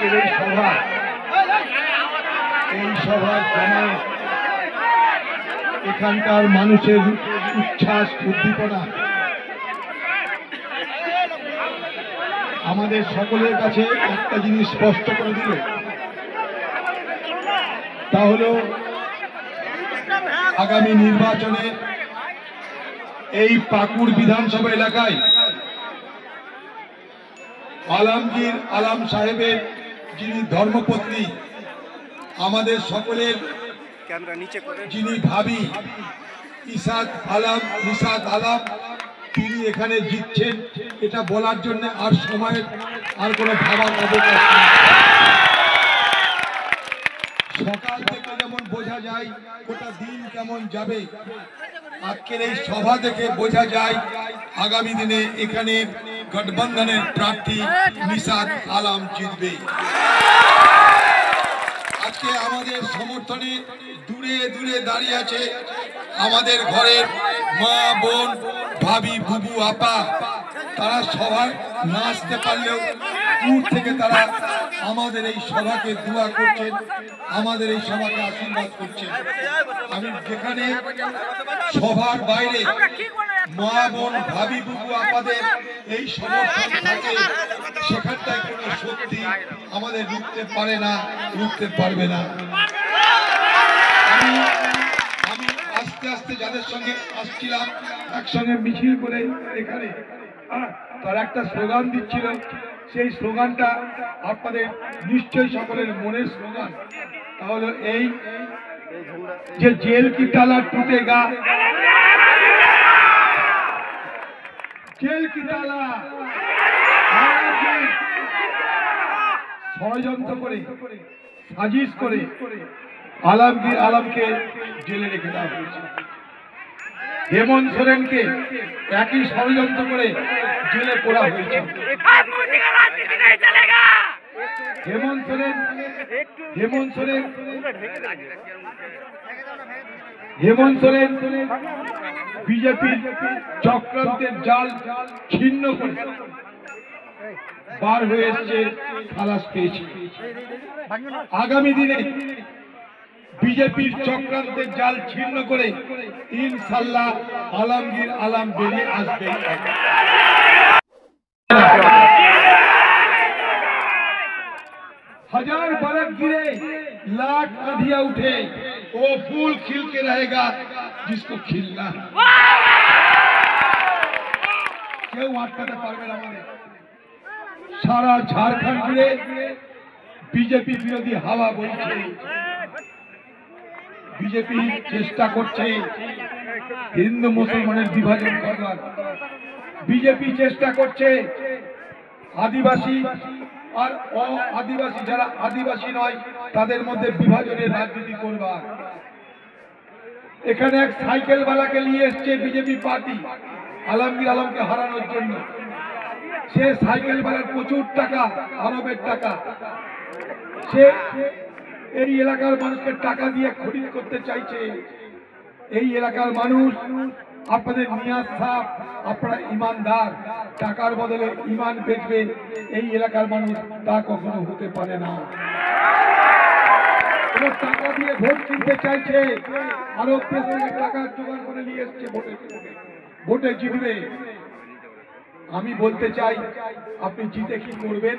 আজকের এই সভা, এই সভার জামায়াত, এখানকার মানুষের উচ্ছ্বাস উদ্দীপনা আমাদের সকলের কাছে একটা জিনিস স্পষ্ট করে দিল, তা হল আগামী নির্বাচনে এই পাকুড় বিধানসভা এলাকায় আলমগীর আলম সাহেবের যিনি ধর্মপত্নী, আমাদের সকলের যিনি ভাবি নিশাত আলম, তিনি এখানে জিতছেন, এটা বলার জন্য আর সময়ের আর কোনো ভাবার অবকাশ নেই। সকাল থেকে যেমন বোঝা যায় গোটা দিন কেমন যাবে, আজকের এই সভা থেকে বোঝা যায় আগামী দিনে এখানে গঠবন্ধনের প্রার্থী নিশাত আলম জিতবে। আজকে আমাদের সমর্থনে দূরে দূরে দাঁড়িয়ে আছে আমাদের ঘরের মা, বোন, ভাবি, বুবু, আপা। তারা সভায় না আসতে পারলেও দূর থেকে তারা আমাদের এই সভাকে দোয়া করছেন, আমাদের এই সভাকে আশীর্বাদ করছেন। আমি যেখানে সভার বাইরে মা, বোন, ভাবি, বুবু, আপাদের এই সমর্থন থাকে, সেখানটায় কোনো শক্তি আমাদের রুখতে পারে না, রুখতে পারবে না। আমি আস্তে আস্তে যাদের সঙ্গে আসছিলাম, একসঙ্গে মিছিল করে এখানে তার একটা স্লোগান দিচ্ছিল, সেই স্লোগানটা আপনাদের নিশ্চয়ই সকলের মনের স্লোগান। তাহলে এই যে জেল কি তালা টুটেগা, জেল কি তালা, ষড়যন্ত্র করে সাজিশ করে আলমগীর আলমকে জেলে রেখে দেওয়া হয়েছে। হেমন্ত সোরেনকে একই ষড়যন্ত্র করে জেলে পোড়া হয়েছে। হেমন্ত সোরেন বিজেপির চক্রান্তের জাল ছিন্ন করে বার হয়ে এসছে, খালাস পেয়েছে। আগামী দিনে বিজেপির চক্রান্তের জাল ছিন্ন করে ইনশাল্লাহ আলমগীর আলম বেরিয়ে আসবে। हजार बरस गिरे लाख आंधियां उठे, वो फूल खिल के रहेगा जिसको खिलना है। क्यों আটকাতে পারবে না? আমাদের সারা ঝাড়খণ্ড জুড়ে বিজেপি বিরোধী হাওয়া বইছে। বিজেপি চেষ্টা করছে হিন্দু মুসলমানের বিভাজন করবার, বিজেপি চেষ্টা করছে আদিবাসী আর আদিবাসী যারা আদিবাসী নয় তাদের মধ্যে বিভাজনের রাজনীতি করবার। এখানে এক সাইকেলওয়ালাকে নিয়ে এসছে বিজেপি পার্টি আলমগীর আলমকে হারানোর জন্য। সে সাইকেলওয়ালার প্রচুর টাকা, আরবের টাকা, সে এই এলাকার মানুষকে টাকা দিয়ে খরিদ করতে চাইছে। এই এলাকার মানুষ আপনাদের নিয়াজ সাহেব, আপনারা ইমানদার, টাকার বদলে ইমান বেচবে, এই এলাকার মানুষ তা কখনো হতে পারে না। টাকা দিয়ে ভোট কিনতে চাইছে, আরব দেশ থেকে টাকা জোগাড় করে নিয়ে এসছে ভোটে জিতবে। আমি বলতে চাই আপনি জিতে কি করবেন?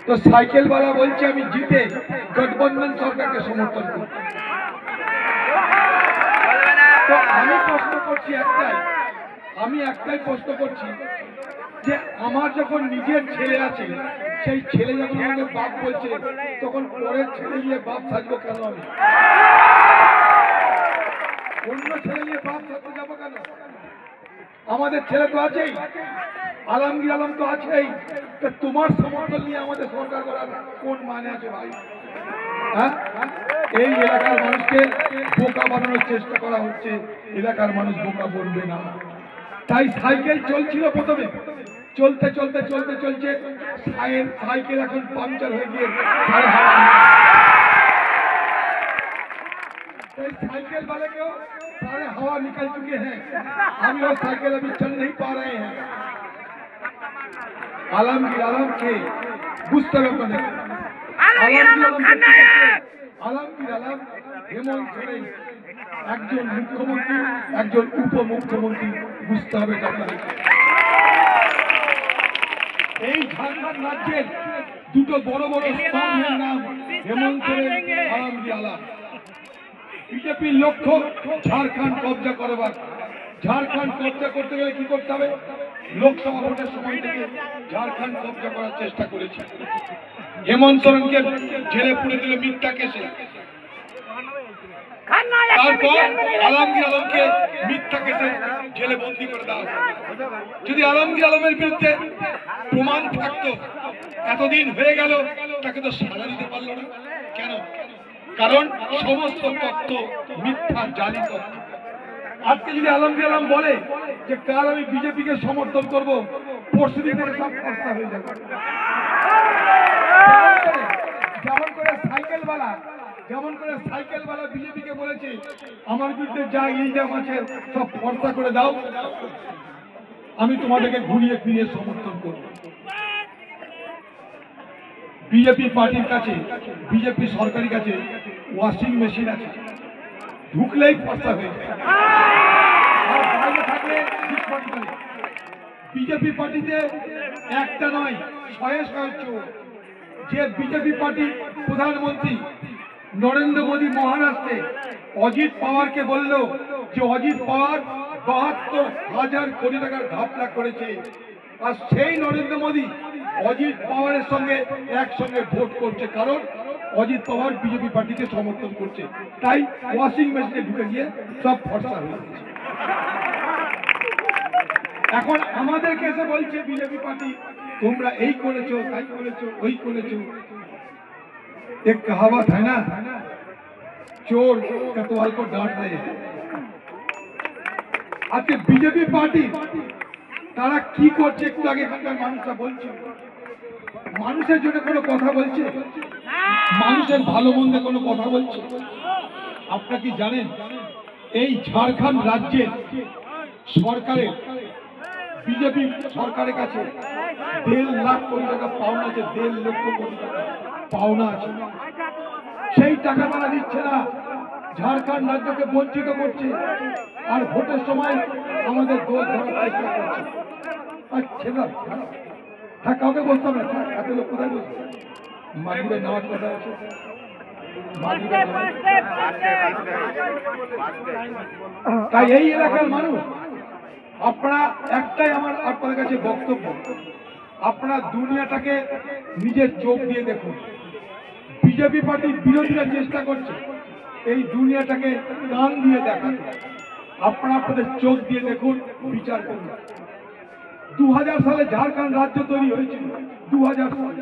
তো সাইকেলওয়ালা বলছে আমি জিতে গঠবন্ধন সরকারকে সমর্থন করব। তো আমি প্রশ্ন করছি একটাই প্রশ্ন করছি যে আমার যখন নিজের ছেলে আছে, সেই ছেলে যখন আমাকে বাপ বলছে, তখন পরের ছেলে নিয়ে বাপ সাজবো কেন? আমি অন্য ছেলে নিয়ে বাপ সাজতে যাবো কেন? আমাদের ছেলে তো আছেই, আলমগীর আলম তো আছেই। তোমার সমর্থন নিয়ে আমাদের সরকার করার কোন মানে আছে ভাই? হ্যাঁ, এই এলাকার মানুষকে বোকা বানানোর চেষ্টা করা হচ্ছে। এলাকার মানুষ বোকা বলবে না। তাই সাইকেল চলছিল প্রথমে, চলতে চলতে চলতে চলছে সাইকেল এখন পাংচার হয়ে গিয়ে साइकिल वाले को सारे हवा निकल चुके हैं। हम लोग साइकिल अभी चल नहीं पा रहे हैं। आलमगीर आलम के বুঝতে হবে আপনাদের। আলমগীর আলম হেমন্ত সোরেন একজন মুখ্যমন্ত্রী, একজন উপমুখ্যমন্ত্রী, বুঝতে হবে আপনাদের। এই ঝাড়খণ্ড রাজ্যের দুটো বড় বড় স্তম্ভের নাম হেমন্ত সোরেন, আলমগীর আলম। বিজেপির লক্ষ্য ঝাড়খণ্ড কবজা করবার। ঝাড়খণ্ড কবজা করতে গেলে কি করতে হবে? লোকসভা ভোটের সময় থেকে ঝাড়খণ্ড কবজা করার চেষ্টা করেছে। হেমন্ত সোরেনকে জেলে পুরে দিল মিথ্যা কেসে। তারপর আলমগীর আলমকে মিথ্যা কেসে জেলে বন্দী করে দেওয়া হবে। যদি আলমগীর আলমের বিরুদ্ধে প্রমাণ থাকতো, এতদিন হয়ে গেল, তাকে তো সাজা দিতে পারলো না। কেন? কারণ সমস্ত তথ্য মিথ্যা, জালি তথ্য। আজকে যদি আলমগীর আলম বলে যে কাল আমি বিজেপিকে সমর্থন করবো, পরশু দিন থেকে সব খরচা হয়ে যাবে। যেমন করে সাইকেলওয়ালা বিজেপিকে বলেছে আমার বিরুদ্ধে যা ইলজাম আছে সব খরচা করে দাও, আমি তোমাদেরকে ঘুরিয়ে ফিরিয়ে সমর্থন করব। বিজেপি পার্টির কাছে, বিজেপি সরকারের কাছে ওয়াশিং মেশিন আছে, ঢুকলেই খরচা হয়ে যায়, আর বাইরে থাকলে বিজেপি পার্টিতে একটা নয়, শয়ে শয়ে চোর। যে বিজেপি পার্টির প্রধানমন্ত্রী নরেন্দ্র মোদী মহারাষ্ট্রে অজিত পাওয়ারকে বলল যে অজিত পাওয়ার ৭২,০০০ কোটি টাকার ঘাপলা করেছে, আর সেই নরেন্দ্র মোদী অজিত পাওয়ারের সঙ্গে একসঙ্গে ভোট করছে, কারণ অজিত পাওয়ার বিজেপি পার্টিকে সমর্থন করছে। তাই ওয়াশিং মেশিনে ঢুকে গিয়ে সব ফর্সা হয়ে গেছে। এখন আমাদেরকে এসে বলছে বিজেপি পার্টি তোমরা এই করেছো, তাই করেছো, ওই করেছো। एक कहावत है ना, चोर कोतवाल को डांट रहे हैं। আজকে বিজেপি পার্টি তারা কি করছে একটু আগে এখানকার মানুষরা বলছে। মানুষের জন্য কোনো কথা বলছে? মানুষের ভালো মন্দে কোনো কথা বলছে? আপনারা কি জানেন এই ঝাড়খণ্ড রাজ্যের সরকারের, বিজেপি সরকারের কাছে ১.৫ লাখ কোটি টাকা পাওনা আছে, ১.৫ লক্ষ কোটি টাকা পাওনা আছে। সেই টাকা তারা দিচ্ছে না, ঝাড়খণ্ড রাজ্যকে বঞ্চিত করছে, আর ভোটের সময় আমাদের দোষ ধরার চেষ্টা করছে। আচ্ছা কাউকে বলতে হবে না, এত লোক কোথায় বলছে? মাগরিবের নামাজ কোথায় আছে? তাই এই এলাকার মানুষ, আপনারা একটাই আমার আপনাদের কাছে বক্তব্য, আপনারা দুনিয়াটাকে নিজের চোখ দিয়ে দেখুন। বিজেপি পার্টির বিরোধীরা চেষ্টা করছে এই দুনিয়াটাকে কান দিয়ে দেখাতে। আপনারা আপনাদের চোখ দিয়ে দেখুন, বিচার করুন। ২০০০ সালে ঝাড়খণ্ড রাজ্য তৈরি হয়েছিল। ২০০০ সালে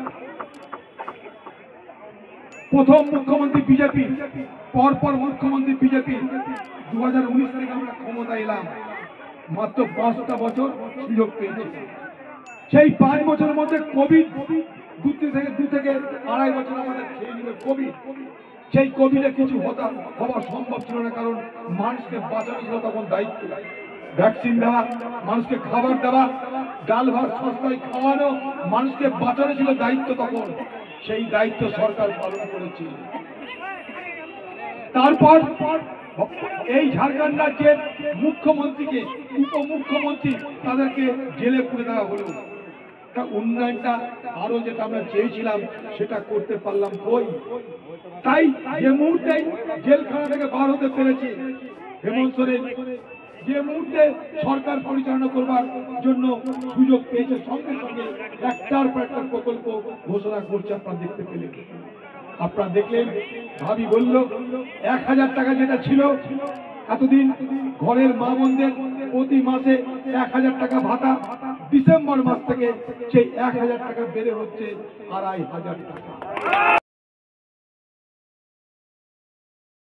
প্রথম মুখ্যমন্ত্রী বিজেপি, পরপর মুখ্যমন্ত্রী বিজেপি। ২০১৯ সালে আমরা ক্ষমতা এলাম, মাত্র ৫টা বছর সুযোগ পেয়েছি। সেই ৫ বছরের মধ্যে কোভিড ২ থেকে ২.৫ বছর আমাদের খেয়ে নিল কোভিড। সেই কোভিডে কিছু হওয়া সম্ভব ছিল না, কারণ মানুষকে বাঁচানো ছিল তখন দায়িত্ব। ভ্যাকসিন দেওয়া, মানুষকে খাবার দেওয়া, ডাল ভাত সস্তায় খাওয়ানো, মানুষকে বাঁচানো ছিল দায়িত্ব তখন। সেই দায়িত্ব সরকার পালন করেছে। তারপর এই ঝাড়খণ্ড রাজ্যের মুখ্যমন্ত্রীকে, উপমুখ্যমন্ত্রী, তাদেরকে জেলে পুরে দেওয়া হলো। উন্নয়নটা আরো যেটা আমরা চেয়েছিলাম সেটা করতে পারলাম কই? তাই যে মুহূর্তে জেলখানা থেকে বার হতে পেরেছে হেমন্ত সোরেন, যে মুহূর্তে সরকার পরিচালনা করবার জন্য সুযোগ পেয়েছে, সঙ্গে সঙ্গে একটার পর একটা প্রকল্প ঘোষণা করছে। আপনারা দেখতে পেলেন, আপনারা দেখলেন। ভাবি বলল ১,০০০ টাকা যেটা ছিল এতদিন ঘরের মা বোনদের প্রতি মাসে ১,০০০ টাকা ভাতা, ডিসেম্বর মাস থেকে সেই ১,০০০ টাকা বেড়ে হচ্ছে ২,৫০০ টাকা।